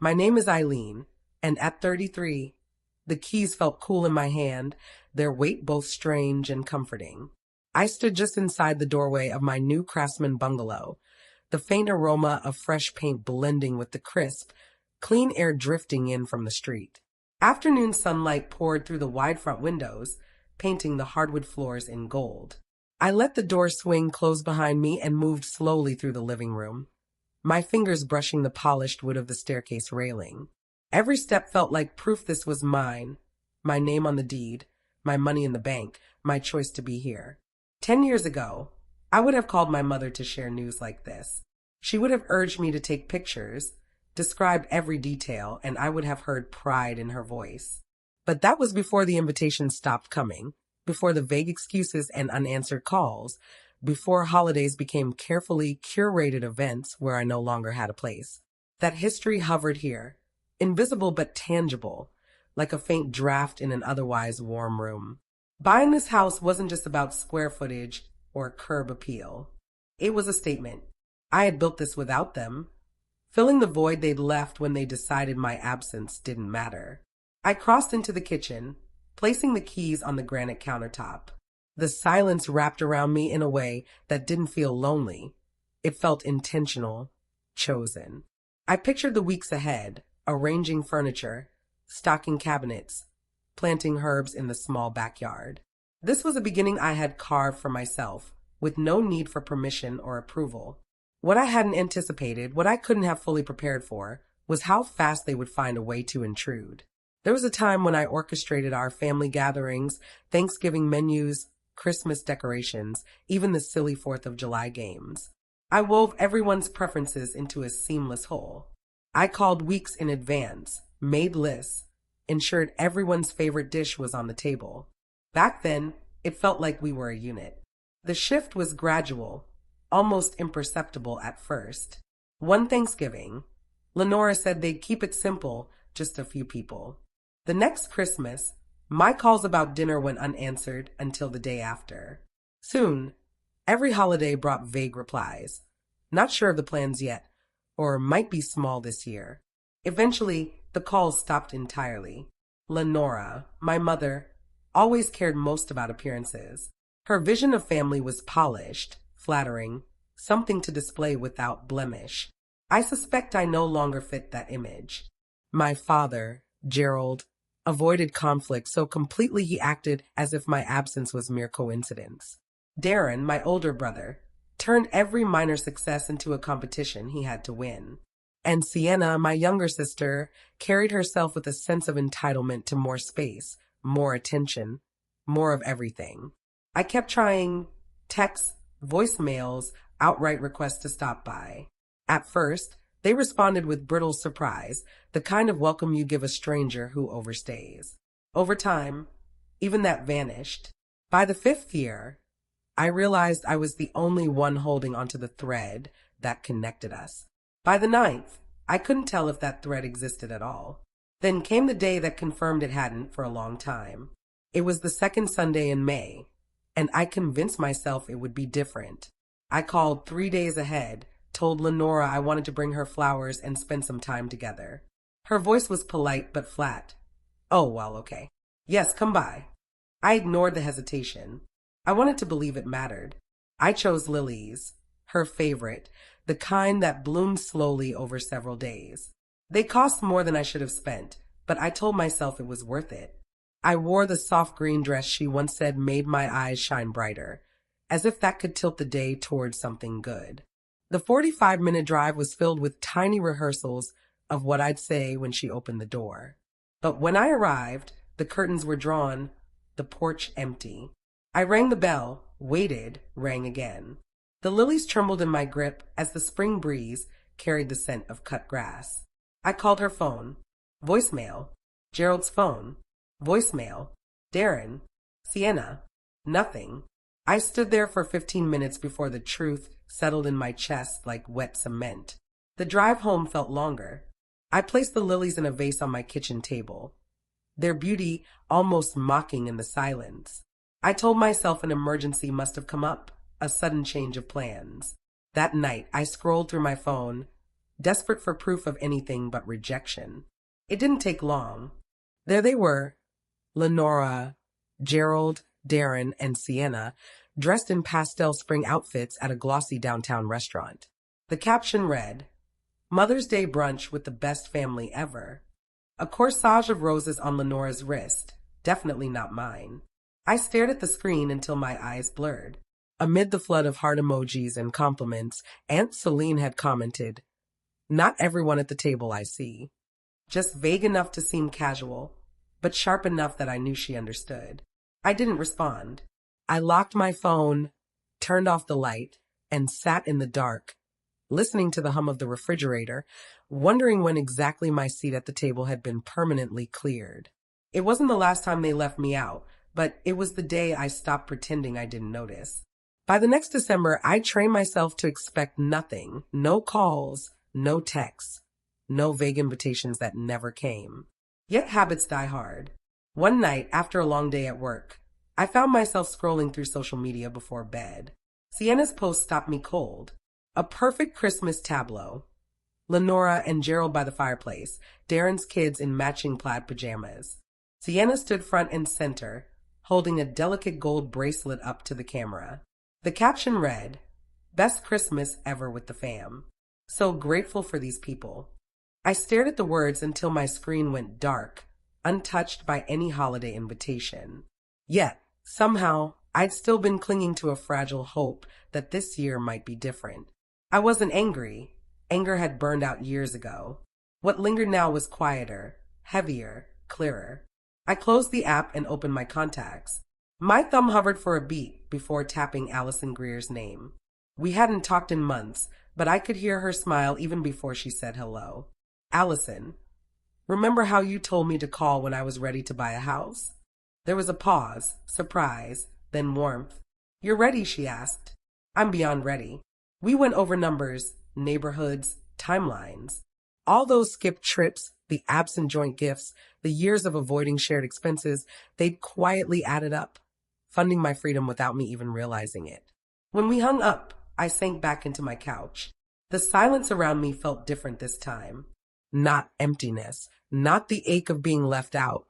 My name is Eileen, and at 33, the keys felt cool in my hand, their weight both strange and comforting. I stood just inside the doorway of my new craftsman bungalow, the faint aroma of fresh paint blending with the crisp, clean air drifting in from the street. Afternoon sunlight poured through the wide front windows, painting the hardwood floors in gold. I let the door swing close behind me and moved slowly through the living room, my fingers brushing the polished wood of the staircase railing. Every step felt like proof this was mine, my name on the deed, my money in the bank, my choice to be here. 10 years ago, I would have called my mother to share news like this. She would have urged me to take pictures, described every detail, and I would have heard pride in her voice. But that was before the invitations stopped coming, before the vague excuses and unanswered calls, before holidays became carefully curated events where I no longer had a place. That history hovered here, invisible but tangible, like a faint draft in an otherwise warm room. Buying this house wasn't just about square footage or curb appeal. It was a statement. I had built this without them, filling the void they'd left when they decided my absence didn't matter. I crossed into the kitchen, placing the keys on the granite countertop. The silence wrapped around me in a way that didn't feel lonely. It felt intentional, chosen. I pictured the weeks ahead, arranging furniture, stocking cabinets, planting herbs in the small backyard. This was a beginning I had carved for myself, with no need for permission or approval. What I hadn't anticipated, what I couldn't have fully prepared for, was how fast they would find a way to intrude. There was a time when I orchestrated our family gatherings, Thanksgiving menus, Christmas decorations, even the silly 4th of July games. I wove everyone's preferences into a seamless whole. I called weeks in advance, made lists, ensured everyone's favorite dish was on the table. Back then, it felt like we were a unit. The shift was gradual, almost imperceptible at first. One Thanksgiving, Lenora said they'd keep it simple, just a few people. The next Christmas, my calls about dinner went unanswered until the day after. Soon, every holiday brought vague replies. Not sure of the plans yet, or might be small this year. Eventually, the calls stopped entirely. Lenora, my mother, always cared most about appearances. Her vision of family was polished, flattering, something to display without blemish. I suspect I no longer fit that image. My father, Gerald, avoided conflict so completely he acted as if my absence was mere coincidence. Darren, my older brother, turned every minor success into a competition he had to win. And Sienna, my younger sister, carried herself with a sense of entitlement to more space, more attention, more of everything. I kept trying texts, voicemails, outright requests to stop by. At first, they responded with brittle surprise, the kind of welcome you give a stranger who overstays. Over time, even that vanished. By the 5th year, I realized I was the only one holding onto the thread that connected us. By the 9th, I couldn't tell if that thread existed at all. Then came the day that confirmed it hadn't for a long time. It was the second Sunday in May, and I convinced myself it would be different. I called 3 days ahead, told Lenora I wanted to bring her flowers and spend some time together. Her voice was polite but flat. Oh, well, okay. Yes, come by. I ignored the hesitation. I wanted to believe it mattered. I chose lilies, her favorite, the kind that bloomed slowly over several days. They cost more than I should have spent, but I told myself it was worth it. I wore the soft green dress she once said made my eyes shine brighter, as if that could tilt the day towards something good. The 45-minute drive was filled with tiny rehearsals of what I'd say when she opened the door. But when I arrived, the curtains were drawn, the porch empty. I rang the bell, waited, rang again. The lilies trembled in my grip as the spring breeze carried the scent of cut grass. I called her phone. Voicemail. Gerald's phone. Voicemail. Darren. Sienna. Nothing. I stood there for 15 minutes before the truth settled in my chest like wet cement. The drive home felt longer. I placed the lilies in a vase on my kitchen table, their beauty almost mocking in the silence. I told myself an emergency must have come up, a sudden change of plans. That night, I scrolled through my phone, desperate for proof of anything but rejection. It didn't take long. There they were, Lenora, Gerald, Darren, and Sienna, dressed in pastel spring outfits at a glossy downtown restaurant. The caption read, "Mother's Day brunch with the best family ever." A corsage of roses on Lenora's wrist, definitely not mine. I stared at the screen until my eyes blurred. Amid the flood of heart emojis and compliments, Aunt Celine had commented, "Not everyone at the table I see." Just vague enough to seem casual, but sharp enough that I knew she understood. I didn't respond. I locked my phone, turned off the light, and sat in the dark, listening to the hum of the refrigerator, wondering when exactly my seat at the table had been permanently cleared. It wasn't the last time they left me out, but it was the day I stopped pretending I didn't notice. By the next December, I trained myself to expect nothing, no calls, no texts, no vague invitations that never came. Yet habits die hard. One night, after a long day at work, I found myself scrolling through social media before bed. Sienna's post stopped me cold. A perfect Christmas tableau. Lenora and Gerald by the fireplace, Darren's kids in matching plaid pajamas. Sienna stood front and center, holding a delicate gold bracelet up to the camera. The caption read, "Best Christmas ever with the fam. So grateful for these people." I stared at the words until my screen went dark, untouched by any holiday invitation. Yet, somehow, I'd still been clinging to a fragile hope that this year might be different. I wasn't angry. Anger had burned out years ago. What lingered now was quieter, heavier, clearer. I closed the app and opened my contacts. My thumb hovered for a beat before tapping Allison Greer's name. We hadn't talked in months, but I could hear her smile even before she said hello. "Allison, remember how you told me to call when I was ready to buy a house?" There was a pause, surprise, then warmth. "You're ready?" she asked. "I'm beyond ready." We went over numbers, neighborhoods, timelines. All those skipped trips, the absent joint gifts, the years of avoiding shared expenses, they'd quietly added up, funding my freedom without me even realizing it. When we hung up, I sank back into my couch. The silence around me felt different this time. Not emptiness, not the ache of being left out,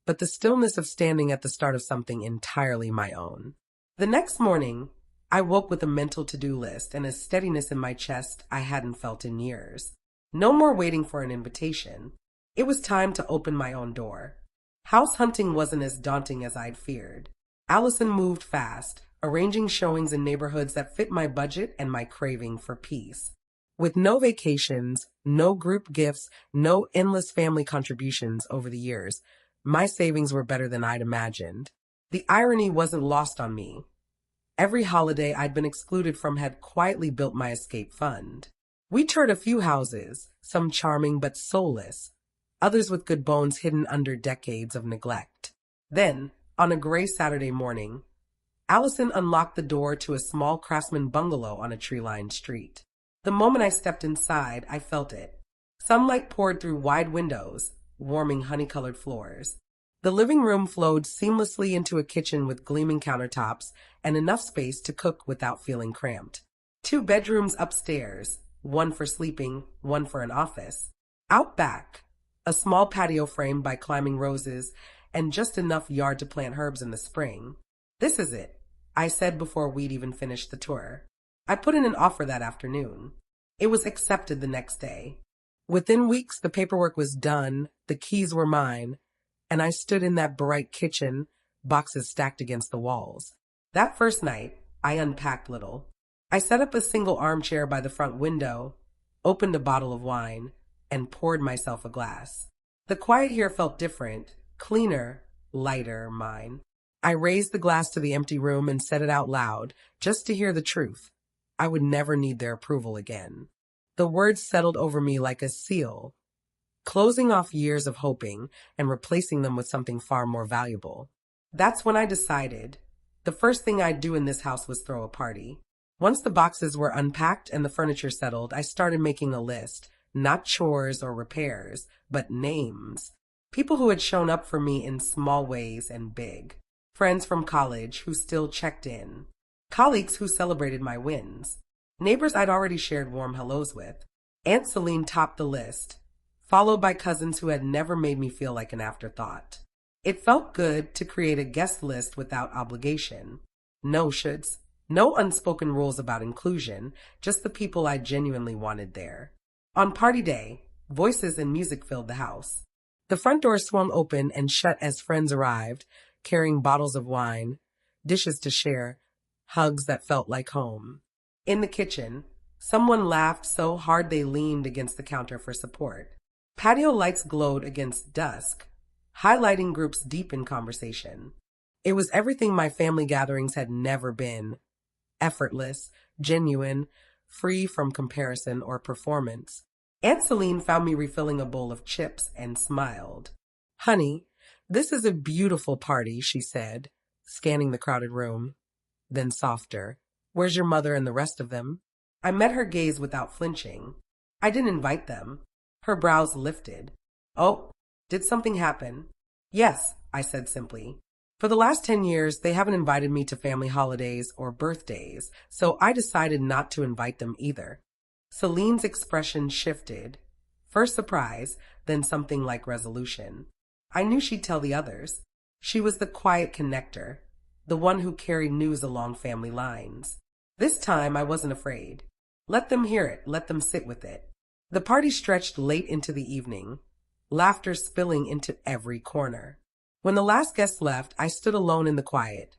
but the stillness of standing at the start of something entirely my own. The next morning, I woke with a mental to-do list and a steadiness in my chest I hadn't felt in years. No more waiting for an invitation. It was time to open my own door. House hunting wasn't as daunting as I'd feared. Allison moved fast, arranging showings in neighborhoods that fit my budget and my craving for peace. With no vacations, no group gifts, no endless family contributions over the years, my savings were better than I'd imagined. The irony wasn't lost on me. Every holiday I'd been excluded from had quietly built my escape fund. We toured a few houses, some charming but soulless, others with good bones hidden under decades of neglect. Then, on a gray Saturday morning, Allison unlocked the door to a small craftsman bungalow on a tree-lined street. The moment I stepped inside, I felt it. Sunlight poured through wide windows, warming honey-colored floors. The living room flowed seamlessly into a kitchen with gleaming countertops and enough space to cook without feeling cramped. 2 bedrooms upstairs, one for sleeping, one for an office. Out back, a small patio framed by climbing roses and just enough yard to plant herbs in the spring. "This is it," I said before we'd even finished the tour. I put in an offer that afternoon. It was accepted the next day. Within weeks, the paperwork was done, the keys were mine, and I stood in that bright kitchen, boxes stacked against the walls. That first night, I unpacked little. I set up a single armchair by the front window, opened a bottle of wine, and poured myself a glass. The quiet here felt different, cleaner, lighter, mine. I raised the glass to the empty room and said it out loud, just to hear the truth. I would never need their approval again. The words settled over me like a seal, closing off years of hoping and replacing them with something far more valuable. That's when I decided the first thing I'd do in this house was throw a party. Once the boxes were unpacked and the furniture settled, I started making a list, not chores or repairs, but names. People who had shown up for me in small ways and big. Friends from college who still checked in. Colleagues who celebrated my wins. Neighbors I'd already shared warm hellos with. Aunt Celine topped the list, followed by cousins who had never made me feel like an afterthought. It felt good to create a guest list without obligation. No shoulds, no unspoken rules about inclusion, just the people I genuinely wanted there. On party day, voices and music filled the house. The front door swung open and shut as friends arrived, carrying bottles of wine, dishes to share, hugs that felt like home. In the kitchen, someone laughed so hard they leaned against the counter for support. Patio lights glowed against dusk, highlighting groups deep in conversation. It was everything my family gatherings had never been. Effortless, genuine, free from comparison or performance. Aunt Celine found me refilling a bowl of chips and smiled. "Honey, this is a beautiful party," she said, scanning the crowded room. Then softer, "Where's your mother and the rest of them?" I met her gaze without flinching. "I didn't invite them." Her brows lifted. "Oh, did something happen?" "Yes," I said simply. "For the last 10 years, they haven't invited me to family holidays or birthdays, so I decided not to invite them either." Celine's expression shifted. First surprise, then something like resolution. I knew she'd tell the others. She was the quiet connector, the one who carried news along family lines. This time I wasn't afraid. Let them hear it, let them sit with it. The party stretched late into the evening, laughter spilling into every corner. When the last guest left, I stood alone in the quiet,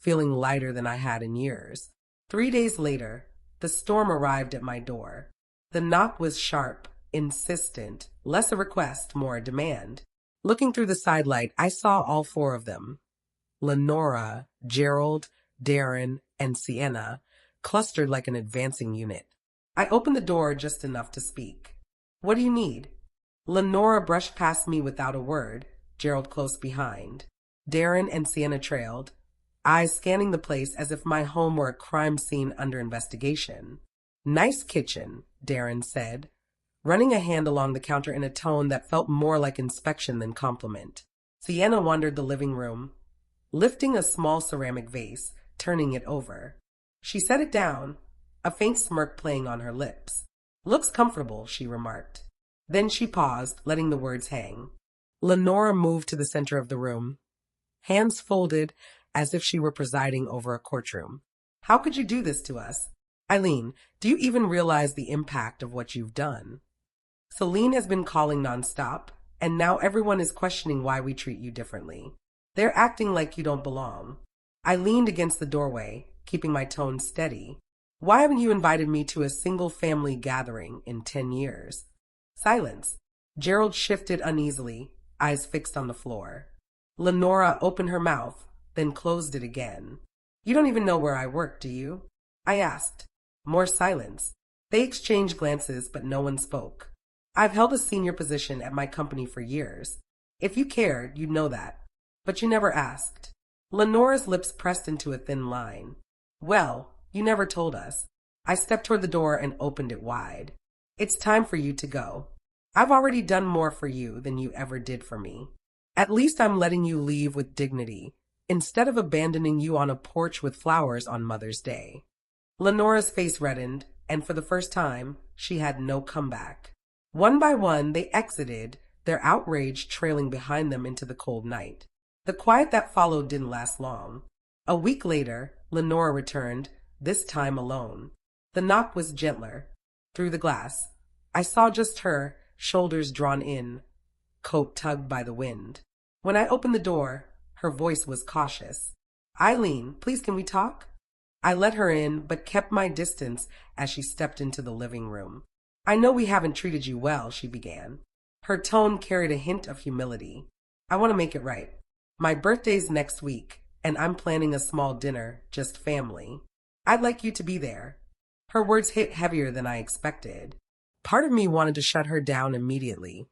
feeling lighter than I had in years. 3 days later, the storm arrived at my door. The knock was sharp, insistent, less a request, more a demand. Looking through the sidelight, I saw all 4 of them. Lenora, Gerald, Darren, and Sienna, clustered like an advancing unit. I opened the door just enough to speak. "What do you need?" Lenora brushed past me without a word, Gerald close behind. Darren and Sienna trailed, eyes scanning the place as if my home were a crime scene under investigation. "Nice kitchen," Darren said, running a hand along the counter in a tone that felt more like inspection than compliment. Sienna wandered the living room, lifting a small ceramic vase, turning it over. She set it down, a faint smirk playing on her lips. "Looks comfortable," she remarked. Then she paused, letting the words hang. Lenora moved to the center of the room, hands folded as if she were presiding over a courtroom. "How could you do this to us? Eileen, do you even realize the impact of what you've done? Celine has been calling nonstop, and now everyone is questioning why we treat you differently. They're acting like you don't belong." I leaned against the doorway, keeping my tone steady. "Why haven't you invited me to a single family gathering in 10 years? Silence. Gerald shifted uneasily, eyes fixed on the floor. Lenora opened her mouth, then closed it again. "You don't even know where I work, do you?" I asked. More silence. They exchanged glances, but no one spoke. "I've held a senior position at my company for years. If you cared, you'd know that. But you never asked." Lenora's lips pressed into a thin line. "Well, you never told us." I stepped toward the door and opened it wide. "It's time for you to go. I've already done more for you than you ever did for me. At least I'm letting you leave with dignity, instead of abandoning you on a porch with flowers on Mother's Day." Lenora's face reddened, and for the first time, she had no comeback. One by one, they exited, their outrage trailing behind them into the cold night. The quiet that followed didn't last long. A week later, Lenora returned, this time alone. The knock was gentler. Through the glass, I saw just her, shoulders drawn in, coat tugged by the wind. When I opened the door, her voice was cautious. "Eileen, please can we talk?" I let her in, but kept my distance as she stepped into the living room. "I know we haven't treated you well," she began. Her tone carried a hint of humility. "I want to make it right. My birthday's next week, and I'm planning a small dinner, just family. I'd like you to be there." Her words hit heavier than I expected. Part of me wanted to shut her down immediately,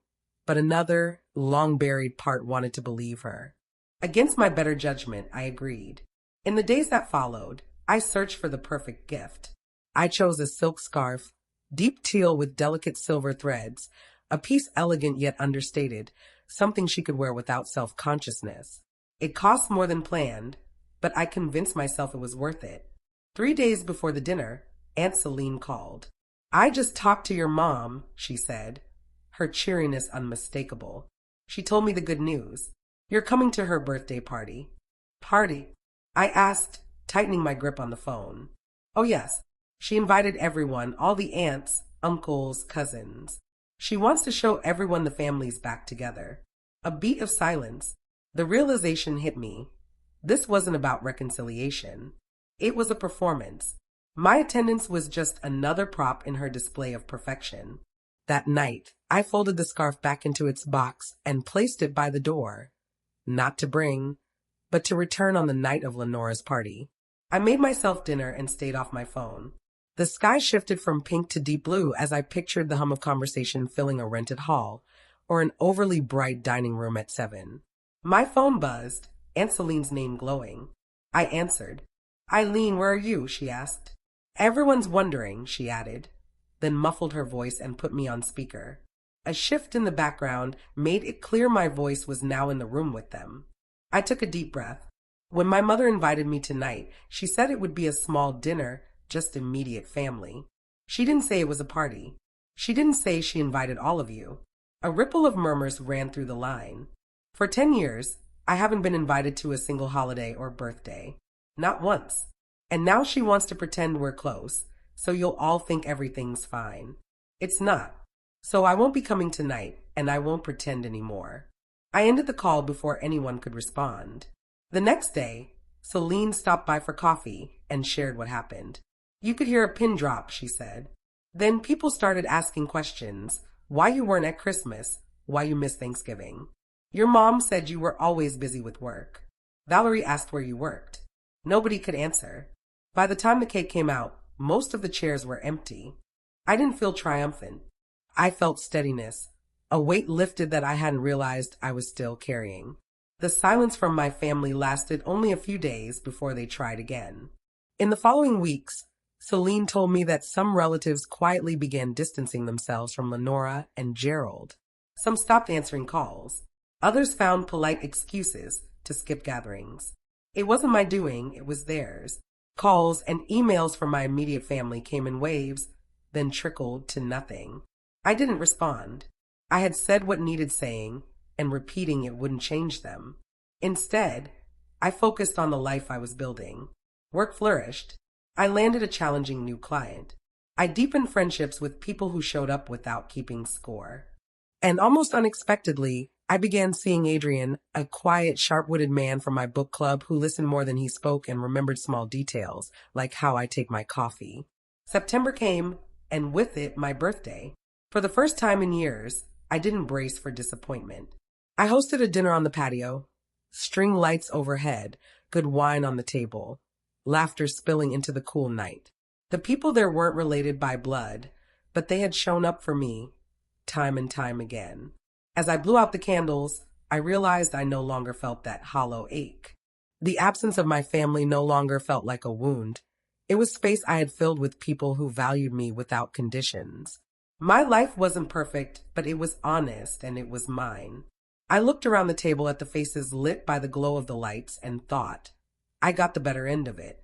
but another, long-buried part wanted to believe her. Against my better judgment, I agreed. In the days that followed, I searched for the perfect gift. I chose a silk scarf, deep teal with delicate silver threads, a piece elegant yet understated, something she could wear without self-consciousness. It cost more than planned, but I convinced myself it was worth it. 3 days before the dinner, Aunt Celine called. "I just talked to your mom," she said, her cheeriness unmistakable. "She told me the good news. You're coming to her birthday party." "Party?" I asked, tightening my grip on the phone. "Oh yes, she invited everyone, all the aunts, uncles, cousins. She wants to show everyone the family's back together." A beat of silence. The realization hit me. This wasn't about reconciliation. It was a performance. My attendance was just another prop in her display of perfection. That night, I folded the scarf back into its box and placed it by the door. Not to bring, but to return on the night of Lenora's party. I made myself dinner and stayed off my phone. The sky shifted from pink to deep blue as I pictured the hum of conversation filling a rented hall or an overly bright dining room at 7. My phone buzzed, Aunt Celine's name glowing. I answered. "Eileen, where are you?" she asked. "Everyone's wondering," she added, then muffled her voice and put me on speaker. A shift in the background made it clear my voice was now in the room with them. I took a deep breath. When my mother invited me tonight, she said it would be a small dinner, just immediate family. She didn't say it was a party. She didn't say she invited all of you. A ripple of murmurs ran through the line. For 10 years, I haven't been invited to a single holiday or birthday. Not once. And now she wants to pretend we're close, so you'll all think everything's fine. It's not. So I won't be coming tonight, and I won't pretend anymore. I ended the call before anyone could respond. The next day, Celine stopped by for coffee and shared what happened. "You could hear a pin drop," she said. "Then people started asking questions. Why you weren't at Christmas? Why you missed Thanksgiving? Your mom said you were always busy with work. Valerie asked where you worked. Nobody could answer. By the time the cake came out, most of the chairs were empty. I didn't feel triumphant. I felt steadiness, a weight lifted that I hadn't realized I was still carrying. The silence from my family lasted only a few days before they tried again. In the following weeks, Celine told me that some relatives quietly began distancing themselves from Lenora and Gerald. Some stopped answering calls. Others found polite excuses to skip gatherings. It wasn't my doing, it was theirs. Calls and emails from my immediate family came in waves, then trickled to nothing. I didn't respond. I had said what needed saying, and repeating it wouldn't change them. Instead, I focused on the life I was building. Work flourished. I landed a challenging new client. I deepened friendships with people who showed up without keeping score. And almost unexpectedly, I began seeing Adrian, a quiet, sharp-witted man from my book club who listened more than he spoke and remembered small details, like how I take my coffee. September came, and with it, my birthday. For the first time in years, I didn't brace for disappointment. I hosted a dinner on the patio, string lights overhead, good wine on the table, laughter spilling into the cool night. The people there weren't related by blood, but they had shown up for me, time and time again. As I blew out the candles, I realized I no longer felt that hollow ache. The absence of my family no longer felt like a wound. It was space I had filled with people who valued me without conditions. My life wasn't perfect, but it was honest and it was mine. I looked around the table at the faces lit by the glow of the lights and thought, I got the better end of it.